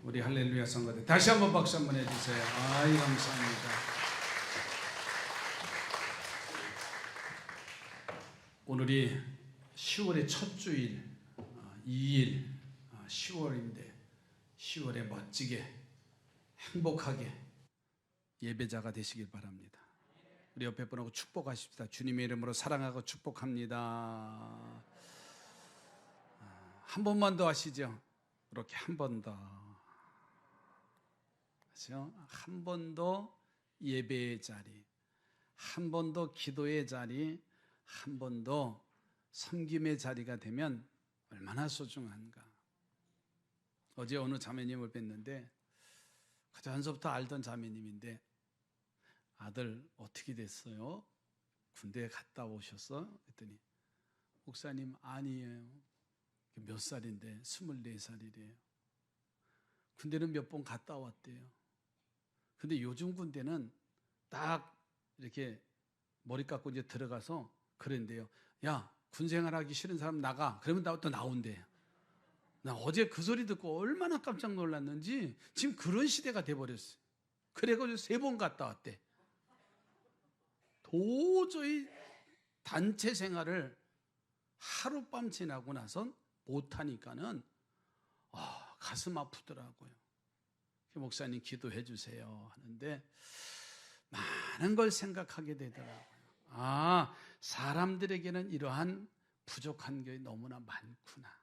우리 할렐루야 성가대 다시 한번 박수 한번 해주세요. 아이 감사합니다. 오늘이 10월의 첫 주일 2일 10월인데 10월에 멋지게 행복하게 예배자가 되시길 바랍니다. 우리 옆에 분하고 축복하십시다. 주님의 이름으로 사랑하고 축복합니다. 한 번만 더 하시죠. 이렇게 한 번 더. 그렇죠? 한 번 더 예배의 자리, 한 번 더 기도의 자리, 한 번 더 섬김의 자리가 되면 얼마나 소중한가. 어제 어느 자매님을 뵀는데 그전서부터 알던 자매님인데 아들 어떻게 됐어요? 군대에 갔다 오셨어? 그랬더니 목사님 아니에요. 몇 살인데 24살이래요. 군대는 몇 번 갔다 왔대요. 근데 요즘 군대는 딱 이렇게 머리 깎고 이제 들어가서 그런데요. 야, 군 생활하기 싫은 사람 나가. 그러면 또 나온대요. 나 어제 그 소리 듣고 얼마나 깜짝 놀랐는지 지금 그런 시대가 돼버렸어요. 그래가지고 3번 갔다 왔대. 도저히 단체 생활을 하룻밤 지나고 나선 못하니까는 가슴 아프더라고요. 목사님 기도해 주세요 하는데 많은 걸 생각하게 되더라고요. 사람들에게는 이러한 부족한 게 너무나 많구나.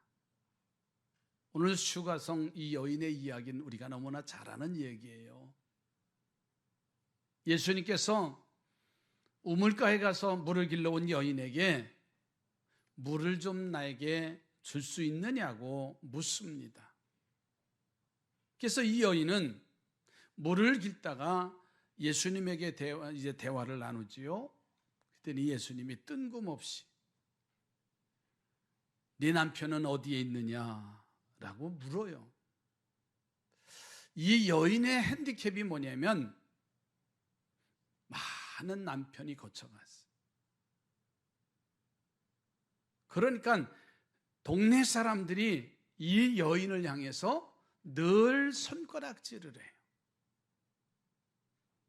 오늘 슈가성 이 여인의 이야기는 우리가 너무나 잘 아는 얘기예요. 예수님께서 우물가에 가서 물을 길러온 여인에게 물을 좀 나에게 줄 수 있느냐고 묻습니다. 그래서 이 여인은 물을 길다가 예수님에게 대화를 나누지요. 그랬더니 예수님이 뜬금없이 네 남편은 어디에 있느냐라고 물어요. 이 여인의 핸디캡이 뭐냐면 많은 남편이 거쳐갔어요. 그러니까 동네 사람들이 이 여인을 향해서 늘 손가락질을 해요.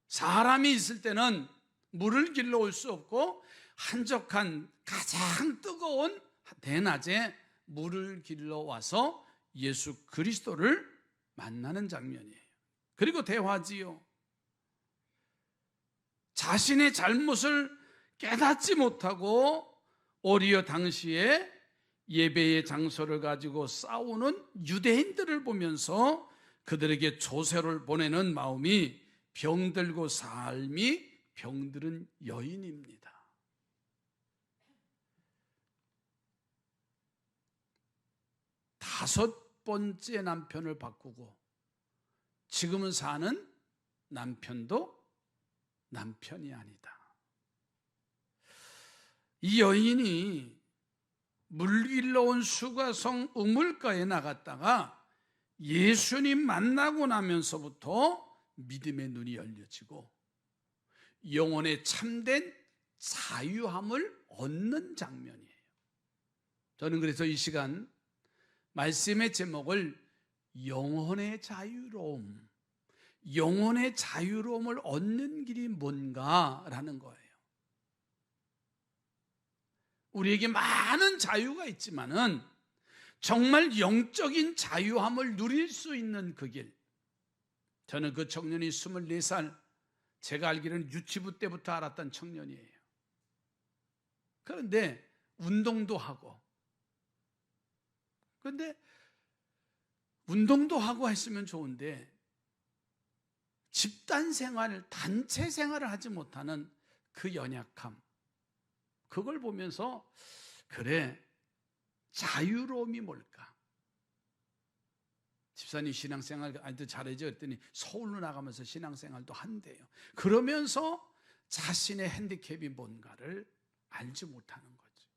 사람이 있을 때는 물을 길러 올 수 없고 한적한 가장 뜨거운 대낮에 물을 길러 와서 예수 그리스도를 만나는 장면이에요. 그리고 대화지요. 자신의 잘못을 깨닫지 못하고 오히려 당시에 예배의 장소를 가지고 싸우는 유대인들을 보면서 그들에게 조세를 보내는 마음이 병들고 삶이 병들은 여인입니다. 다섯 번째 남편을 바꾸고 지금은 사는 남편도 남편이 아니다. 이 여인이 물 길러 온 수가성 우물가에 나갔다가 예수님 만나고 나면서부터 믿음의 눈이 열려지고 영혼의 참된 자유함을 얻는 장면이에요. 저는 그래서 이 시간 말씀의 제목을 영혼의 자유로움, 영혼의 자유로움을 얻는 길이 뭔가라는 거예요. 우리에게 많은 자유가 있지만은 정말 영적인 자유함을 누릴 수 있는 그 길. 저는 그 청년이 24살, 제가 알기로는 유치부 때부터 알았던 청년이에요. 그런데 운동도 하고, 그런데 운동도 하고 했으면 좋은데 집단 생활을, 단체 생활을 하지 못하는 그 연약함, 그걸 보면서 그래, 자유로움이 뭘까? 집사님 신앙생활 아주 잘해줘 그랬더니 서울로 나가면서 신앙생활도 한대요. 그러면서 자신의 핸디캡이 뭔가를 알지 못하는 거죠.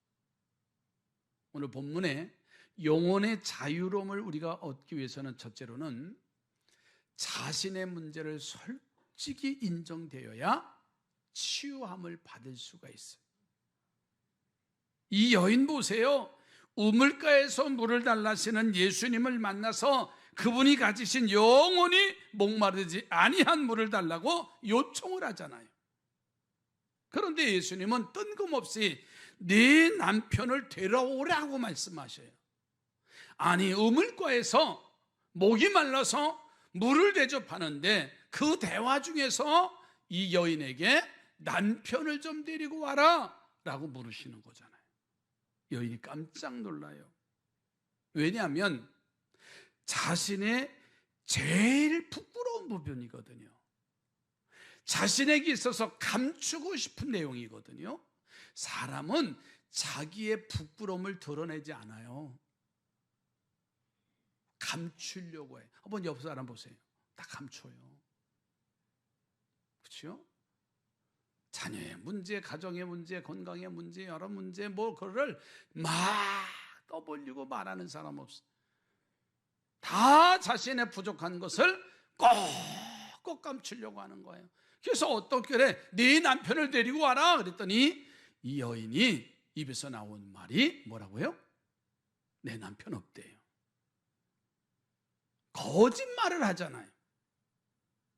오늘 본문에 영혼의 자유로움을 우리가 얻기 위해서는 첫째로는 자신의 문제를 솔직히 인정되어야 치유함을 받을 수가 있어요. 이 여인 보세요. 우물가에서 물을 달라시는 예수님을 만나서 그분이 가지신 영원히 목마르지 아니한 물을 달라고 요청을 하잖아요. 그런데 예수님은 뜬금없이 네 남편을 데려오라고 말씀하셔요. 아니, 우물가에서 목이 말라서 물을 대접하는데 그 대화 중에서 이 여인에게 남편을 좀 데리고 와라 라고 물으시는 거잖아요. 여인이 깜짝 놀라요. 왜냐하면 자신의 제일 부끄러운 부분이거든요. 자신에게 있어서 감추고 싶은 내용이거든요. 사람은 자기의 부끄러움을 드러내지 않아요. 감추려고 해요. 한번 옆 사람 보세요. 다 감춰요. 그렇죠? 자녀의 문제, 가정의 문제, 건강의 문제, 여러 문제, 뭐 그거를 막 떠벌리고 말하는 사람 없어. 다 자신의 부족한 것을 꼭꼭 감추려고 하는 거예요. 그래서 어떻게 그래? 네 남편을 데리고 와라 그랬더니 이 여인이 입에서 나온 말이 뭐라고요? 내 남편 없대요. 거짓말을 하잖아요.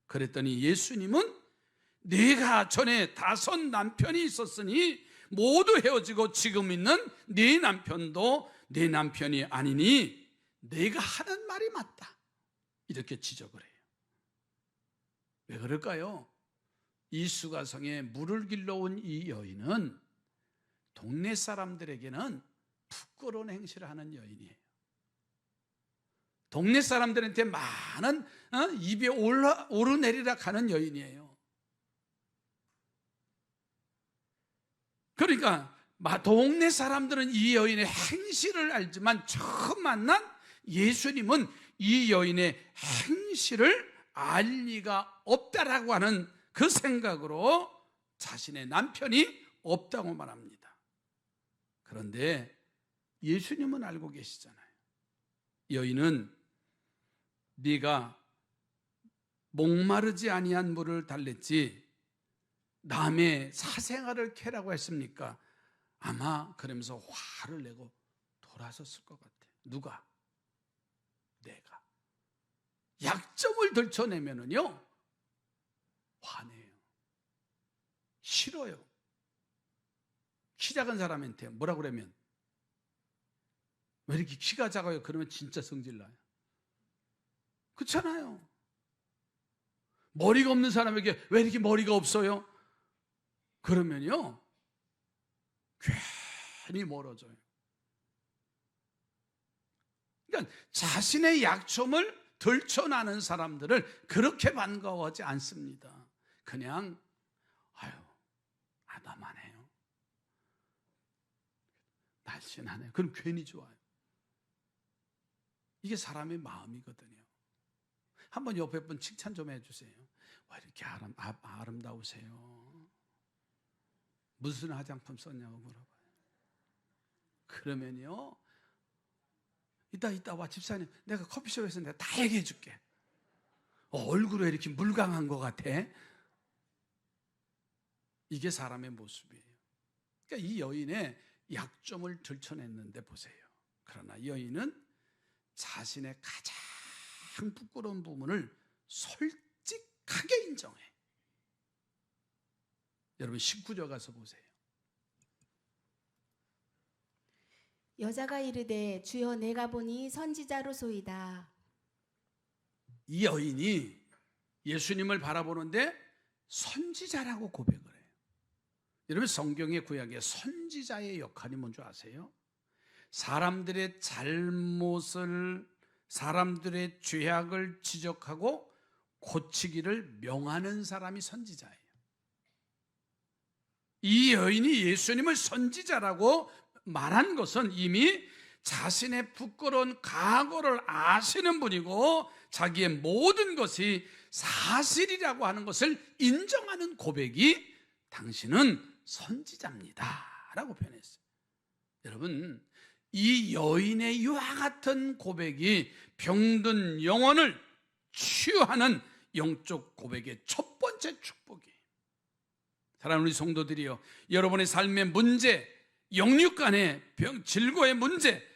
그랬더니 예수님은 네가 전에 5 남편이 있었으니 모두 헤어지고 지금 있는 네 남편도 네 남편이 아니니 네가 하는 말이 맞다, 이렇게 지적을 해요. 왜 그럴까요? 이 수가성에 물을 길러 온 이 여인은 동네 사람들에게는 부끄러운 행실을 하는 여인이에요. 동네 사람들한테 많은 입에 오르내리라 가는 여인이에요. 그러니까 동네 사람들은 이 여인의 행실을 알지만 처음 만난 예수님은 이 여인의 행실을 알 리가 없다라고 하는 그 생각으로 자신의 남편이 없다고 말합니다. 그런데 예수님은 알고 계시잖아요. 여인은 네가 목마르지 아니한 물을 달랬지 남의 사생활을 캐라고 했습니까? 아마 그러면서 화를 내고 돌아섰을 것 같아. 누가? 내가. 약점을 들춰내면은요 화내요. 싫어요. 키 작은 사람한테 뭐라 그러면 왜 이렇게 키가 작아요? 그러면 진짜 성질나요. 그렇잖아요. 머리가 없는 사람에게 왜 이렇게 머리가 없어요? 그러면요 괜히 멀어져요. 그러니까 자신의 약점을 들춰나는 사람들을 그렇게 반가워하지 않습니다. 그냥 나만 해요. 날씬하네요. 그럼 괜히 좋아요. 이게 사람의 마음이거든요. 한번 옆에 분 칭찬 좀 해주세요. 와, 이렇게 아름다우세요. 무슨 화장품 썼냐고 물어봐요. 그러면요 이따 와 집사님, 내가 커피숍에서 내가 다 얘기해 줄게. 얼굴에 이렇게 물광한 것 같아. 이게 사람의 모습이에요. 그러니까 이 여인의 약점을 들춰냈는데 보세요. 그러나 여인은 자신의 가장 부끄러운 부분을 솔직하게 인정해. 여러분 19절 가서 보세요. 여자가 이르되 주여 내가 보니 선지자로소이다. 이 여인이 예수님을 바라보는데 선지자라고 고백을 해요. 여러분 성경의 구약에 선지자의 역할이 뭔지 아세요? 사람들의 잘못을, 사람들의 죄악을 지적하고 고치기를 명하는 사람이 선지자예요. 이 여인이 예수님을 선지자라고 말한 것은 이미 자신의 부끄러운 과거를 아시는 분이고 자기의 모든 것이 사실이라고 하는 것을 인정하는 고백이 당신은 선지자입니다 라고 표현했어요. 여러분 이 여인의 이와 같은 고백이 병든 영혼을 치유하는 영적 고백의 첫 번째 축복이에요. 사랑하는 우리 성도들이요, 여러분의 삶의 문제, 영육간의 질고의 문제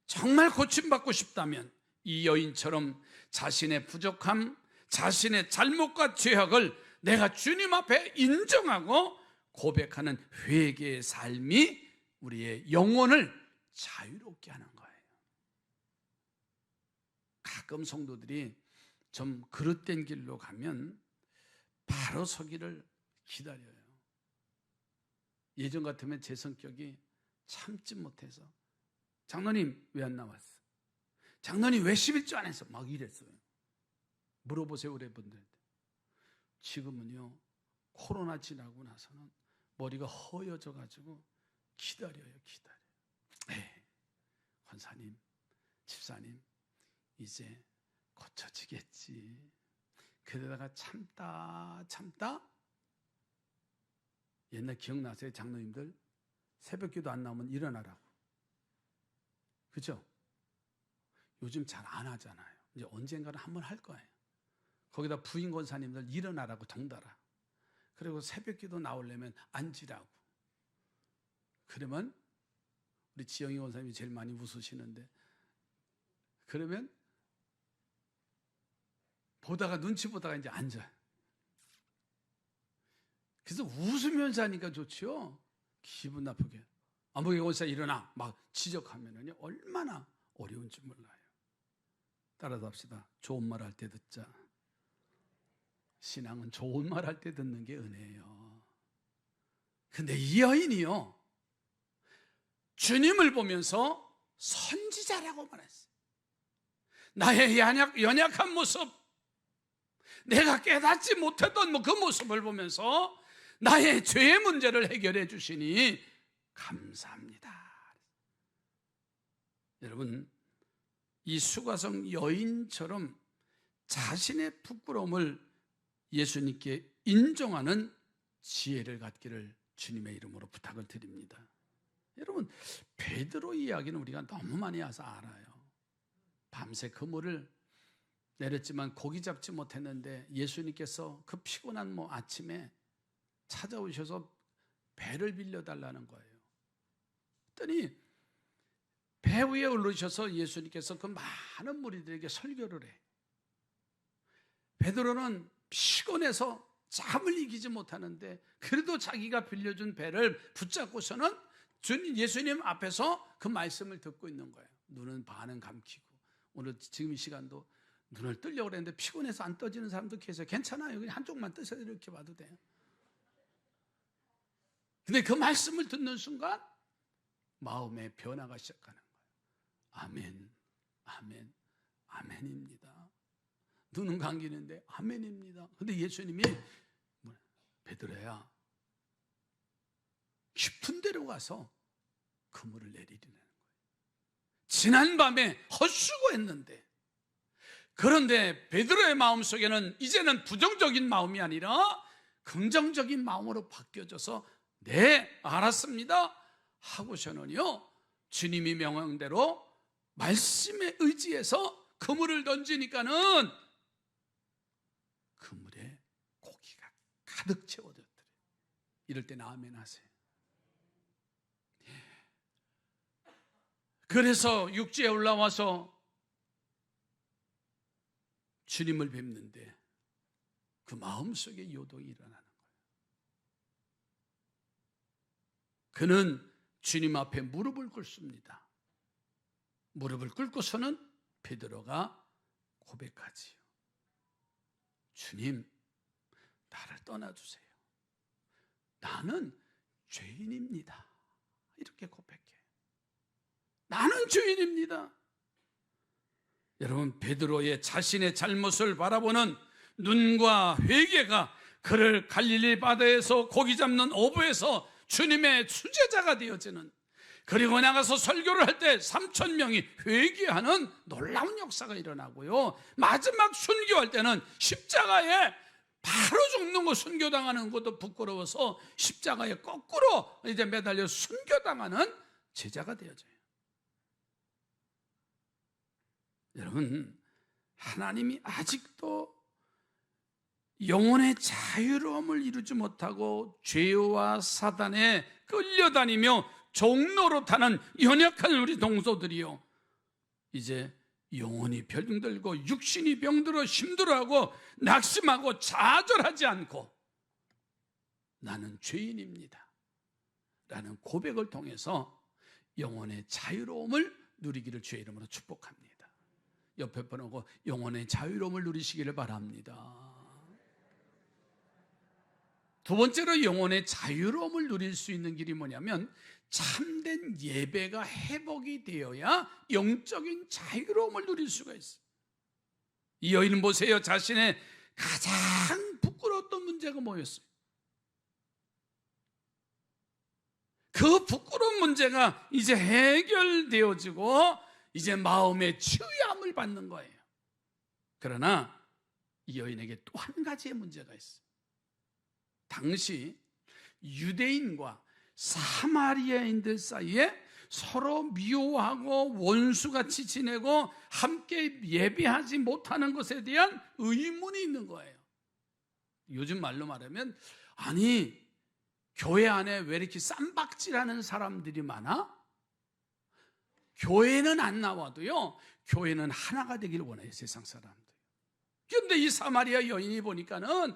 정말 고침받고 싶다면 이 여인처럼 자신의 부족함, 자신의 잘못과 죄악을 내가 주님 앞에 인정하고 고백하는 회개의 삶이 우리의 영혼을 자유롭게 하는 거예요. 가끔 성도들이 좀 그릇된 길로 가면 바로 서기를 기다려요. 예전 같으면 제 성격이 참지 못해서 장로님 왜 안 나왔어? 장로님 왜 11조 안 했어? 막 이랬어요. 물어보세요 우리 분들한테. 지금은요, 코로나 지나고 나서는 머리가 허여져 가지고 기다려요. 권사님, 집사님 이제 고쳐지겠지. 그러다가 참다 옛날 기억나세요? 장로님들 새벽기도 안 나오면 일어나라고. 그죠? 요즘 잘 안 하잖아요. 이제 언젠가는 한번 할 거예요. 거기다 부인 권사님들 일어나라고 덩달아. 그리고 새벽기도 나오려면 앉으라고. 그러면 우리 지영이 권사님이 제일 많이 웃으시는데, 그러면 보다가 눈치 보다가 이제 앉아요. 그래서 웃으면서 하니까 좋죠. 기분 나쁘게 안보게 권사 일어나 막 지적하면은요 얼마나 어려운지 몰라요. 따라서 합시다. 좋은 말 할 때 듣자. 신앙은 좋은 말 할 때 듣는 게 은혜예요. 근데 이 여인이요, 주님을 보면서 선지자라고 말했어요. 나의 연약한 모습, 내가 깨닫지 못했던 그 모습을 보면서 나의 죄의 문제를 해결해 주시니 감사합니다. 여러분, 이 수가성 여인처럼 자신의 부끄러움을 예수님께 인정하는 지혜를 갖기를 주님의 이름으로 부탁을 드립니다. 여러분, 베드로 이야기는 우리가 너무 많이 와서 알아요. 밤새 그물을 내렸지만 고기 잡지 못했는데 예수님께서 그 피곤한 아침에 찾아오셔서 배를 빌려달라는 거예요. 그랬더니 배 위에 올르셔서 예수님께서 그 많은 무리들에게 설교를 해. 베드로는 피곤해서 잠을 이기지 못하는데 그래도 자기가 빌려준 배를 붙잡고서는 예수님 앞에서 그 말씀을 듣고 있는 거예요. 눈은 반은 감기고, 오늘 지금 이 시간도 눈을 뜨려고 그랬는데 피곤해서 안 떠지는 사람도 계세요. 괜찮아요. 그냥 한쪽만 뜨세요. 이렇게 봐도 돼요. 근데 그 말씀을 듣는 순간 마음의 변화가 시작하는 거예요. 아멘, 아멘, 아멘입니다. 눈은 감기는데 아멘입니다. 근데 예수님이 베드로야, 깊은 데로 가서 그물을 내리라는 거예요. 지난 밤에 헛수고했는데, 그런데 베드로의 마음속에는 이제는 부정적인 마음이 아니라 긍정적인 마음으로 바뀌어져서 네, 알았습니다 하고서는요, 주님이 명령대로 말씀에 의지해서 그물을 던지니까는 그물에 고기가 가득 채워졌더래요. 이럴 때는 아멘 하세요. 그래서 육지에 올라와서 주님을 뵙는데 그 마음속에 요동이 일어나는 거예요. 그는 주님 앞에 무릎을 꿇습니다. 무릎을 꿇고서는 베드로가 고백하지요. 주님, 나를 떠나주세요. 나는 죄인입니다. 이렇게 고백해. 나는 죄인입니다. 여러분, 베드로의 자신의 잘못을 바라보는 눈과 회개가 그를 갈릴리 바다에서 고기 잡는 어부에서 주님의 수제자가 되어지는, 그리고 나가서 설교를 할 때 3,000명이 회개하는 놀라운 역사가 일어나고요, 마지막 순교할 때는 십자가에 바로 죽는 거 순교당하는 것도 부끄러워서 십자가에 거꾸로 이제 매달려 순교당하는 제자가 되어져요. 여러분, 하나님이 아직도 영혼의 자유로움을 이루지 못하고 죄와 사단에 끌려다니며 종로로 타는 연약한 우리 동서들이요, 이제 영혼이 병들고 육신이 병들어 힘들어하고 낙심하고 좌절하지 않고 나는 죄인입니다 라는 고백을 통해서 영혼의 자유로움을 누리기를 주의 이름으로 축복합니다. 옆에 보고 영혼의 자유로움을 누리시기를 바랍니다. 두 번째로 영혼의 자유로움을 누릴 수 있는 길이 뭐냐면 참된 예배가 회복이 되어야 영적인 자유로움을 누릴 수가 있어요. 이 여인은 보세요. 자신의 가장 부끄러웠던 문제가 뭐였어요? 그 부끄러운 문제가 이제 해결되어지고 이제 마음의 치유함을 받는 거예요. 그러나 이 여인에게 또 한 가지의 문제가 있어요. 당시 유대인과 사마리아인들 사이에 서로 미워하고 원수같이 지내고 함께 예배하지 못하는 것에 대한 의문이 있는 거예요. 요즘 말로 말하면 아니 교회 안에 왜 이렇게 쌈박질하는 사람들이 많아? 교회는 안 나와도요 교회는 하나가 되기를 원해요, 세상 사람들. 그런데 이 사마리아 여인이 보니까는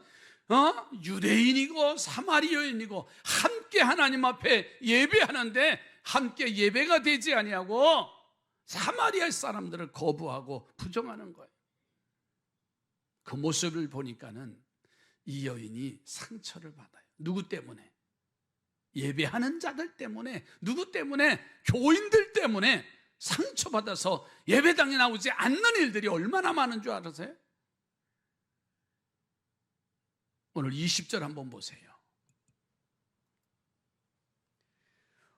유대인이고 사마리아인이고 함께 하나님 앞에 예배하는데 함께 예배가 되지 아니하고 사마리아 사람들을 거부하고 부정하는 거예요. 그 모습을 보니까는 이 여인이 상처를 받아요. 누구 때문에? 예배하는 자들 때문에. 누구 때문에? 교인들 때문에 상처받아서 예배당에 나오지 않는 일들이 얼마나 많은 줄 아세요? 오늘 20절 한번 보세요.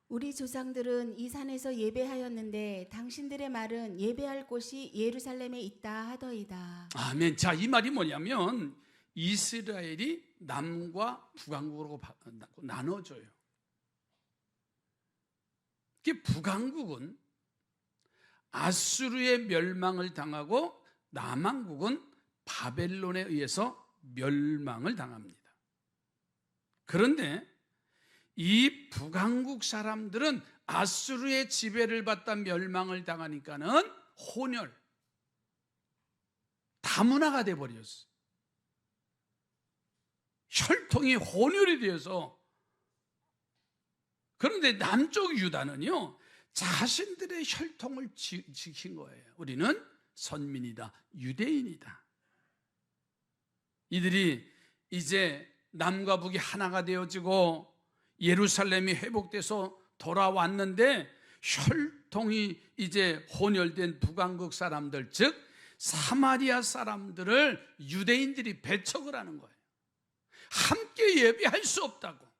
우리 조상들은 이 산에서 예배하였는데 당신들의 말은 예배할 곳이 예루살렘에 있다 하더이다. 아멘. 자, 이 말이 뭐냐면 이스라엘이 남과 북왕국으로 나눠져요. 북왕국은 아수르의 멸망을 당하고 남왕국은 바벨론에 의해서 멸망을 당합니다. 그런데 이 북왕국 사람들은 아수르의 지배를 받다 멸망을 당하니까는 혼혈, 다문화가 돼버렸어요. 혈통이 혼혈이 되어서. 그런데 남쪽 유다는요 자신들의 혈통을 지킨 거예요. 우리는 선민이다, 유대인이다. 이들이 이제 남과 북이 하나가 되어지고 예루살렘이 회복돼서 돌아왔는데 혈통이 이제 혼혈된 북왕국 사람들, 즉 사마리아 사람들을 유대인들이 배척을 하는 거예요. 함께 예배할 수 없다고.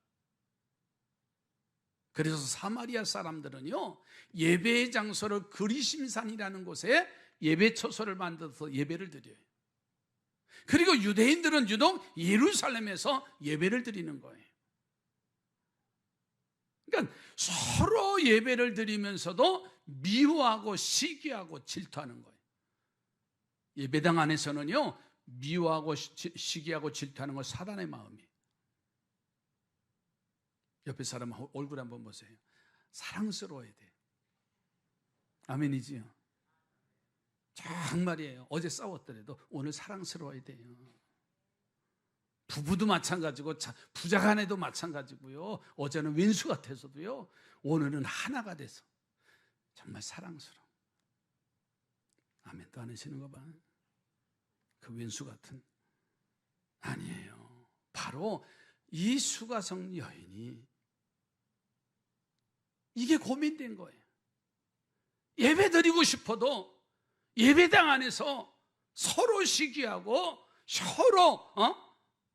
그래서 사마리아 사람들은요 예배의 장소를 그리심산이라는 곳에 예배 처소를 만들어서 예배를 드려요. 그리고 유대인들은 유독 예루살렘에서 예배를 드리는 거예요. 그러니까 서로 예배를 드리면서도 미워하고 시기하고 질투하는 거예요. 예배당 안에서는요 미워하고 시기하고 질투하는 건 사단의 마음이에요. 옆에 사람 얼굴 한번 보세요. 사랑스러워야 돼. 아멘이지요? 정말이에요. 어제 싸웠더라도 오늘 사랑스러워야 돼요. 부부도 마찬가지고 부자간에도 마찬가지고요. 어제는 왼수 같아서도요. 오늘은 하나가 돼서 정말 사랑스러워. 아멘도 안 하시는 거 봐. 그 왼수 같은. 아니에요. 바로 이 수가성 여인이 이게 고민된 거예요. 예배 드리고 싶어도 예배당 안에서 서로 시기하고 서로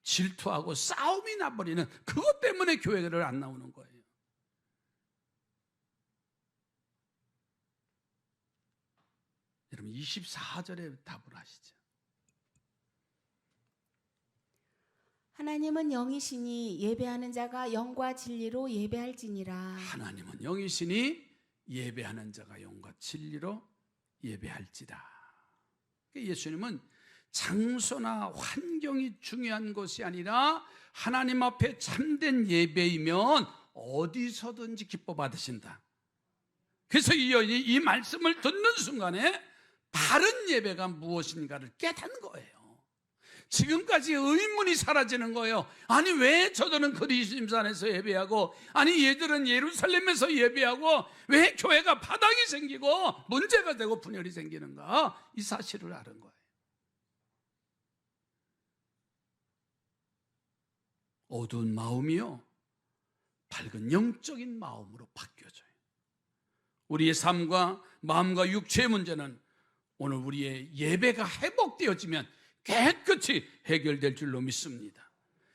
질투하고 싸움이 나버리는 그것 때문에 교회를 안 나오는 거예요. 여러분 24절에 답을 하시죠. 하나님은 영이시니 예배하는 자가 영과 진리로 예배할지니라. 하나님은 영이시니 예배하는 자가 영과 진리로 예배할지다. 예수님은 장소나 환경이 중요한 것이 아니라 하나님 앞에 참된 예배이면 어디서든지 기뻐 받으신다. 그래서 이 여인이 이 말씀을 듣는 순간에 바른 예배가 무엇인가를 깨닫는 거예요. 지금까지 의문이 사라지는 거예요. 아니 왜 저들은 그리심산에서 예배하고, 아니 얘들은 예루살렘에서 예배하고, 왜 교회가 바닥이 생기고 문제가 되고 분열이 생기는가, 이 사실을 아는 거예요. 어두운 마음이요 밝은 영적인 마음으로 바뀌어져요. 우리의 삶과 마음과 육체의 문제는 오늘 우리의 예배가 회복되어지면 깨끗이 해결될 줄로 믿습니다.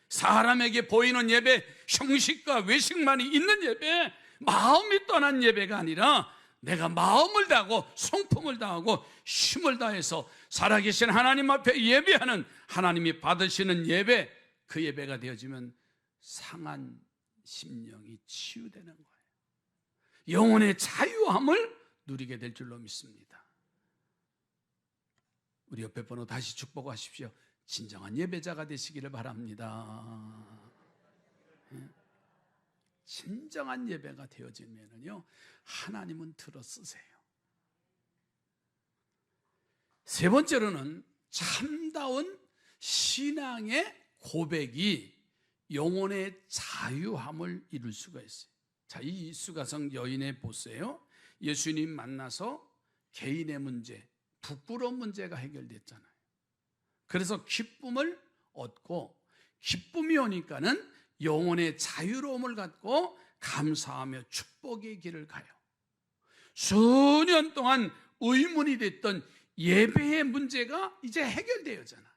사람에게 보이는 예배, 형식과 외식만이 있는 예배, 마음이 떠난 예배가 아니라 내가 마음을 다하고 성품을 다하고 힘을 다해서 살아계신 하나님 앞에 예배하는, 하나님이 받으시는 예배, 그 예배가 되어지면 상한 심령이 치유되는 거예요. 영혼의 자유함을 누리게 될 줄로 믿습니다. 우리 옆에 번호 다시 축복하십시오. 진정한 예배자가 되시기를 바랍니다. 진정한 예배가 되어지면요 하나님은 들어쓰세요. 세 번째로는 참다운 신앙의 고백이 영혼의 자유함을 이룰 수가 있어요. 자, 이 수가성 여인의 보세요. 예수님 만나서 개인의 문제, 부끄러운 문제가 해결됐잖아요. 그래서 기쁨을 얻고, 기쁨이 오니까는 영혼의 자유로움을 갖고 감사하며 축복의 길을 가요. 수년 동안 의문이 됐던 예배의 문제가 이제 해결되어잖아요.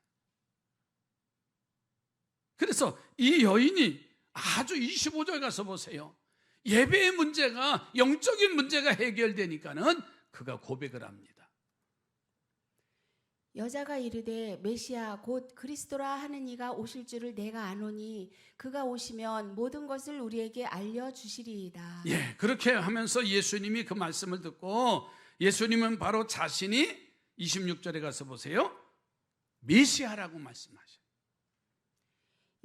그래서 이 여인이 아주 25절 가서 보세요. 예배의 문제가, 영적인 문제가 해결되니까는 그가 고백을 합니다. 여자가 이르되 메시아 곧 그리스도라 하는 이가 오실 줄을 내가 아노니 그가 오시면 모든 것을 우리에게 알려주시리이다. 예, 그렇게 하면서 예수님이 그 말씀을 듣고, 예수님은 바로 자신이 26절에 가서 보세요. 메시아라고 말씀하셔요.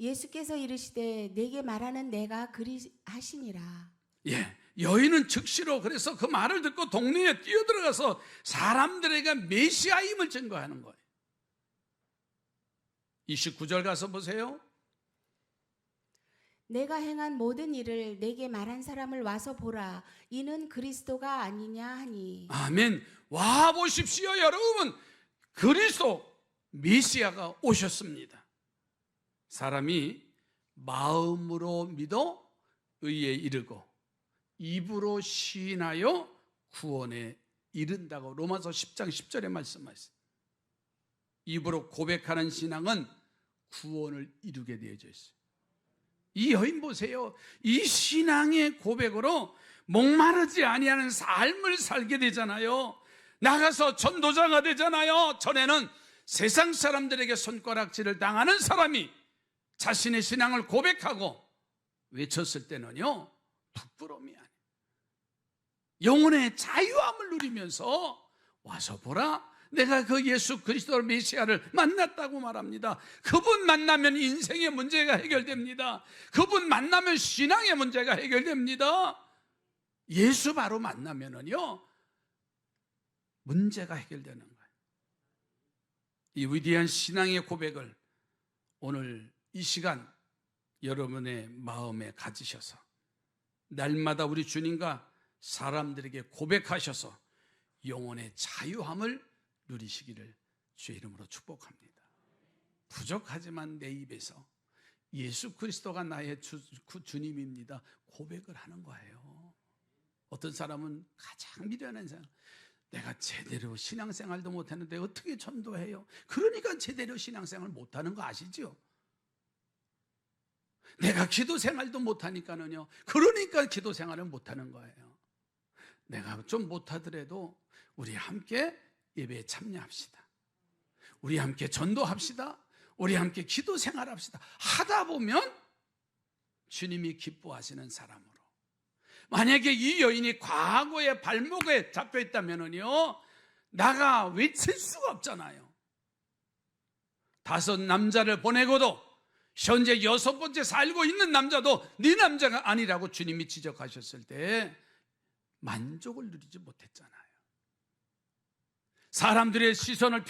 예수께서 이르시되 내게 말하는 내가 그리하시니라. 예, 여인은 즉시로 그래서 그 말을 듣고 동네에 뛰어들어가서 사람들에게 메시아임을 증거하는 거예요. 29절 가서 보세요. 내가 행한 모든 일을 내게 말한 사람을 와서 보라. 이는 그리스도가 아니냐 하니. 아멘. 와 보십시오 여러분, 그리스도 메시아가 오셨습니다. 사람이 마음으로 믿어 의에 이르고 입으로 시인하여 구원에 이른다고 로마서 10장 10절에 말씀하셨어요. 입으로 고백하는 신앙은 구원을 이루게 되어져 있어요. 이 여인 보세요. 이 신앙의 고백으로 목마르지 아니하는 삶을 살게 되잖아요. 나가서 전도자가 되잖아요. 전에는 세상 사람들에게 손가락질을 당하는 사람이 자신의 신앙을 고백하고 외쳤을 때는요 부끄러움이 아니에요. 영혼의 자유함을 누리면서 와서 보라, 내가 그 예수 그리스도 메시아를 만났다고 말합니다. 그분 만나면 인생의 문제가 해결됩니다. 그분 만나면 신앙의 문제가 해결됩니다. 예수 바로 만나면은요 문제가 해결되는 거예요. 이 위대한 신앙의 고백을 오늘 이 시간 여러분의 마음에 가지셔서 날마다 우리 주님과 사람들에게 고백하셔서 영혼의 자유함을 누리시기를 주의 이름으로 축복합니다. 부족하지만 내 입에서 예수 그리스도가 나의 주님입니다 고백을 하는 거예요. 어떤 사람은 가장 미련한 사람, 내가 제대로 신앙생활도 못했는데 어떻게 전도해요? 그러니까 제대로 신앙생활 못하는 거 아시죠? 내가 기도생활도 못하니까는요, 그러니까 기도생활을 못하는 거예요. 내가 좀 못하더라도 우리 함께 예배에 참여합시다. 우리 함께 전도합시다. 우리 함께 기도생활합시다. 하다 보면 주님이 기뻐하시는 사람으로. 만약에 이 여인이 과거에 발목에 잡혀있다면요 나가 외칠 수가 없잖아요. 5 남자를 보내고도 현재 6번째 살고 있는 남자도 네 남자가 아니라고 주님이 지적하셨을 때 만족을 누리지 못했잖아요. 사람들의 시선을